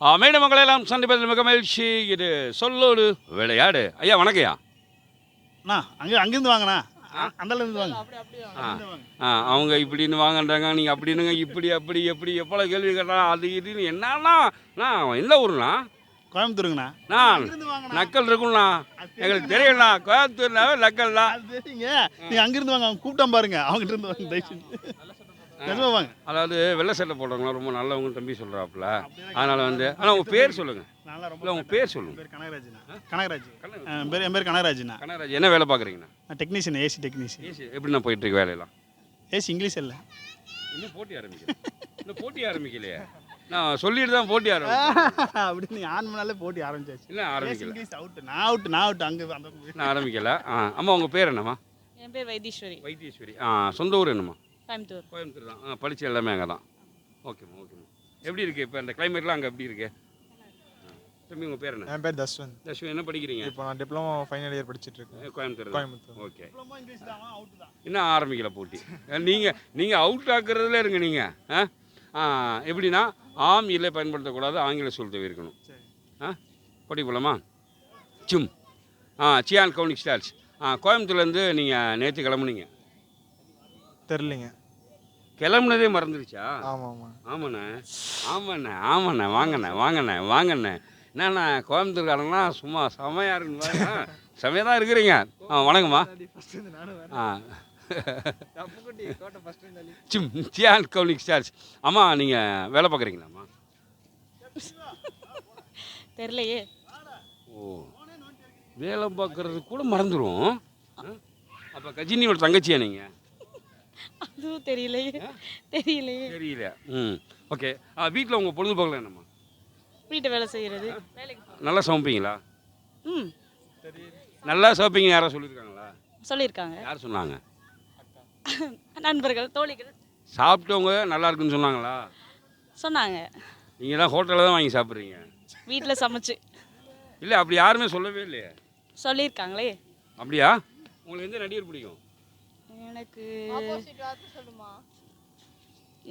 Madam மக்களெல்லாம் சந்திப்பதில் மிக மகிழ்ச்சி. இது சொல்லோடு விளையாடு. ஐயா வணக்கம்யா. அண்ணா அங்கேருந்து வாங்கண்ணா, அந்தலேருந்து வாங்க. அவங்க இப்படின்னு வாங்கன்றாங்க, நீங்கள் அப்படின்னுங்க, இப்படி அப்படி எப்படி எப்போ கேள்வி கேட்டா அது இதுன்னு என்னன்னா எந்த ஊருண்ணா? கோயம்புத்தூருங்கண்ணா. நக்கல் இருக்கும்ண்ணா, எங்களுக்கு தெரியும்ண்ணா. கோயம்புத்தூர்னாவே நக்கல் தான். நீங்கள் அங்கேருந்து வாங்க, அவங்க கூப்பிட்டா பாருங்க, அவங்ககிட்ட இருந்து வாங்க தயவுசெய்து வாங்க. அதாவது வெள்ளை சட்டை போடுறவங்க ரொம்ப நல்லவங்க தம்பி சொல்கிறாப்புல, அதனால் ஆனால் உங்கள் பேர் சொல்லுங்கள். இல்லை உங்கள் பேர் சொல்லுங்கள். கனகராஜ். என் பேர் கனகராஜ்ண்ணா. கனகராஜ் என்ன வேலை பார்க்குறீங்கண்ணா? Technician, AC technician. ஏசி எப்படிண்ணா போயிட்டுருக்கு வேலையெல்லாம்? ஏசி இங்கிலீஷ் இல்லை, இன்னும் போட்டி ஆரம்பிக்கல. இன்னும் போட்டி ஆரம்பிக்கலையே, நான் சொல்லிட்டு தான் போட்டி ஆரம்பிச்சேன். அப்படி நீங்கள் ஆன் பண்ணாலே போட்டி ஆரம்பிச்சாச்சு. இல்லை ஆரம்பிக்கல. இங்கிலீஷ் அவுட்டு, நான் அவுட்டு அங்கே அந்த நான் ஆரம்பிக்கல. அம்மா உங்கள் பேர் என்னம்மா? என் பேர் வைத்தீஸ்வரி. வைத்தீஸ்வரி. சொந்த ஊர் என்னம்மா? கோயம்புத்தூர். கோயம்புத்தூர் தான். படித்த எல்லாமே அங்கே தான். ஓகேம்மா. எப்படி இருக்குது இப்போ இந்த கிளைமேட்லாம் அங்கே எப்படி இருக்கு? தம்பி உங்கள் பேர் என்ன? என் பேர் தஸ்வந்த். தஸ்வந்த் என்ன படிக்கிறீங்க? இப்போ நான் டிப்ளமோ ஃபைனல் இயர் படிச்சுட்டு இருக்கேன். கோயம்புத்தூர். ஓகே. இன்னும் ஆரம்பிக்கல போட்டி. நீங்கள் அவுட் ஆக்குறதுல இருங்க நீங்கள். எப்படின்னா ஆம் இல்லை பயன்படுத்தக்கூடாது, ஆங்கில சொல் தவிர்க்கணும். போட்டி போலாமா? சும் சியான் கவுனிக் ஸ்டார்ஸ். கோயம்புத்தூர்லேருந்து நீங்கள் நேற்று கிளம்புனீங்க? தெரிலிங்க. கிளம்புனதே மறந்துருச்சா? ஆமாண்ணே. ஆமாண்ணே வாங்கண்ணே. என்னண்ணா கோயம்புத்தூர்காரங்களாம் சும்மா செமையாக இருக்குன்னு செமையாக தான் இருக்கிறீங்க. வணக்கம்மா. சியான் கவுனிக் ஸ்டார்ஸ். அம்மா நீங்கள் வேலை பார்க்குறீங்களாம்மா? தெரியலையே. ஓ, வேலை பார்க்குறது கூட மறந்துடும். அப்போ கஜினியோட தங்கச்சியா நீங்கள்? அதுவும் தெரியலையே. தெரியல. ஓகே. வீட்டில் உங்கள் பொழுதுபோக்கில் என்னம்மா? வீட்டு வேலை செய்கிறது. நல்லா சமைப்பீங்களா? தெரியல. நல்லா சமைப்பீங்க யாராவது சொல்லியிருக்காங்களா? சொல்லியிருக்காங்க. யார் சொன்னாங்க? நண்பர்கள், தோழிகள். சாப்பிட்டவங்க நல்லா இருக்குன்னு சொன்னாங்களா? சொன்னாங்க. நீங்கள் தான் ஹோட்டலில் தான் வாங்கி சாப்பிட்றீங்க? வீட்டில் சமைச்சு. இல்லை அப்படி யாருமே சொல்லவே இல்லையே. சொல்லியிருக்காங்களே. அப்படியா? உங்களுக்கு எந்த நடிகர் பிடிக்கும்?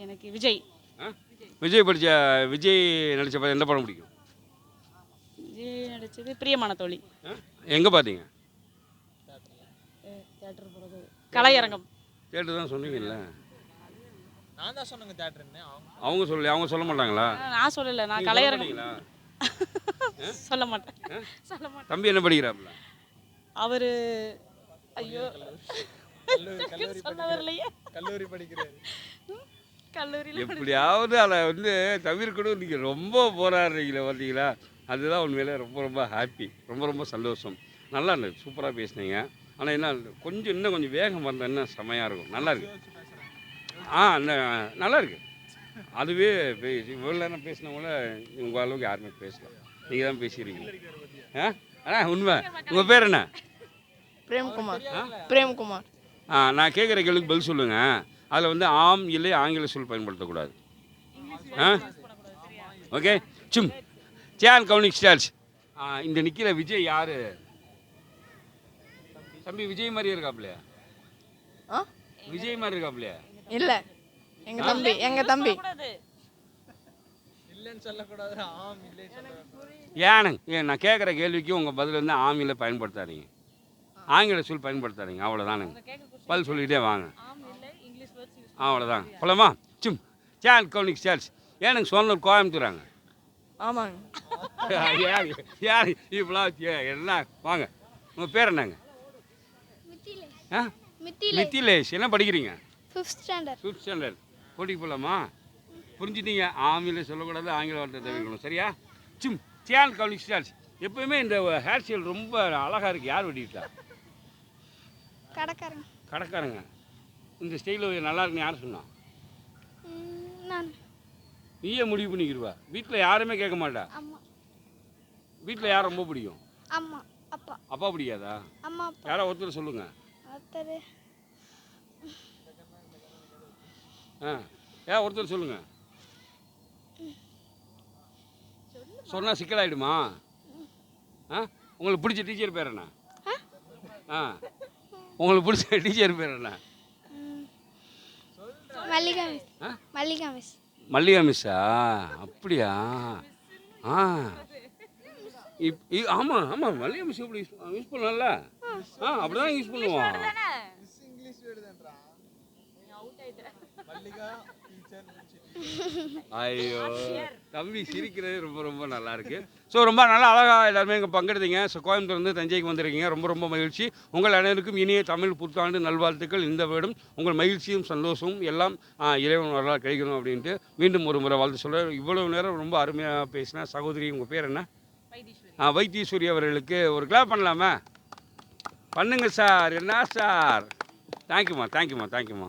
எனக்கு விஜய். விஜய் நடித்த எந்த படம் பிடிக்கும்? விஜய் நடித்தது பிரியமான தோழி. எங்கே பார்த்தீங்க? தியேட்டர் போகிறது, கலையரங்கம். தியேட்டர் தான் சொன்னீங்கல்ல. நான் தான் சொன்னேங்க தியேட்டர்னு. அவங்க சொல்லல, அவங்க சொல்ல மாட்டாங்களா? நான் சொல்லலை, நான் கலையரங்கம் சொல்ல மாட்டேன். தம்பி என்ன படிக்கிறாப்புல? அவர் ஐயோ கல்லூரி படிக்கிறாரு. கல்லூரியில் எப்படியாவது அதை தவிர்க்கணும். நீங்கள் ரொம்ப போராடுறீங்களே பார்த்தீங்களா, அதுதான் உண்மையிலே ரொம்ப ஹாப்பி. ரொம்ப சந்தோஷம். நல்லா இருந்தது, சூப்பராக பேசுனீங்க. ஆனால் என்ன இன்னும் கொஞ்சம் வேகம் வந்தால் இன்னும் செமையாக இருக்கும். நல்லா இருக்கு. நல்லா இருக்கு. அதுவே இவ்வளோ நேரம் பேசினவங்கள உங்கள் அளவுக்கு யாருமே பேசலாம். நீங்கள் தான் பேசிடுறீங்க. உண்மை. உங்கள் பேர் என்ன? பிரேம்குமார். நான் கேட்குற கேள்விக்கு பதில் சொல்லுங்கள். அதில் ஆம் இல்லை ஆங்கில சொல் பயன்படுத்தக்கூடாது. ஓகே. சியான் கவுனிக் ஸ்டார்ஸ். இந்த நிற்கிற விஜய் யார்? தம்பி விஜய் மாதிரி இருக்காப்லையா? விஜய் மாதிரி இருக்காப்லையா? இல்லை, எங்கள் தம்பி. இல்லைன்னு சொல்லக்கூடாது. ஆம் இல்லை. ஏனுங்க நான் கேட்குற கேள்விக்கு உங்கள் பதில் ஆம் இல்லை பயன்படுத்தாதீங்க, ஆங்கில சொல் பயன்படுத்தாதீங்க. அவ்வளோதானுங்க. பதில் சொல்லிகிட்டே வாங்க. அவ்வளோதான். போலாமா? சியான் கவுனிக் ஸ்டார்ஸ். ஏனுங்க சொன்ன கோயம்புத்தூராங்க? ஆமாங்க. ஏன் இப்பெல்லாம் என்ன? வாங்க. உங்கள் பேர் என்னங்க? மித்திலேஷ். என்ன படிக்கிறீங்க? 5th standard. போட்டிக்கு போகலாமா? புரிஞ்சுட்டீங்க. ஆங்கில சொல்லக்கூடாது, ஆங்கில வார்த்தை தவிர்க்கணும். சரியா? சியான் கவுனிக் ஸ்டார்ஸ். எப்போயுமே இந்த ஹேர் ஸ்டைல் ரொம்ப அழகாக இருக்குது. யார் வெட்டிட்டா? கடைக்காரங்க. இந்த ஸ்டைலு நல்லா இருக்குன்னு யார் சொன்னா? நீயே முடிவு பண்ணிக்கிடுவா. வீட்டில் யாருமே கேட்க மாட்டா? வீட்டில் யார் ரொம்ப பிடிக்கும்? அப்பா பிடிக்காதா? யாரோ ஒருத்தர் சொல்லுங்க. ஒருத்தர் சொல்லுங்க. சொன்னால் சிக்கலாயிடுமா? உங்களுக்கு பிடிச்ச டீச்சர் பேர் என்ன? உங்களுக்கு பிடிச்ச டீச்சர் பேர் என்ன? மல்லிகா மிஸ். மல்லிகா மிஸ்ஸா? அப்படியா? ஆ ஆமாம் ஆமாம் மல்லிகை மிஸ் எப்படி யூஸ் பண்ணலாம்ல அப்படி தான் யூஸ் பண்ணுவான். மிஸ் இங்கிலீஷ் வேர்டு தான்டா. மல்லிகா டீச்சர் ஐயோ தம்பி சிரிக்கிறது ரொம்ப ரொம்ப நல்லா இருக்கு. ஸோ ரொம்ப நல்லா அழகாக எல்லாருமே இங்கே பங்கெடுத்தீங்க. ஸோ கோயம்புத்தூர்லேருந்து தஞ்சைக்கு வந்திருக்கீங்க. ரொம்ப ரொம்ப மகிழ்ச்சி. உங்கள் அனைவருக்கும் இனிய தமிழ் புத்தாண்டு நல்வாழ்த்துக்கள். இந்த வருடம் உங்கள் மகிழ்ச்சியும் சந்தோஷமும் எல்லாம் இறைவன் வரலாறு கிடைக்கணும் அப்படின்ட்டு மீண்டும் ஒரு முறை வாழ்த்து சொல்கிறேன். இவ்வளவு நேரம் ரொம்ப அருமையாக பேசின சகோதரி, உங்கள் பேர் என்ன? வைத்தீஸ்வரி அவர்களுக்கு ஒரு கிளாப் பண்ணலாமா? பண்ணுங்க சார். என்ன சார்? தேங்க்யூம்மா.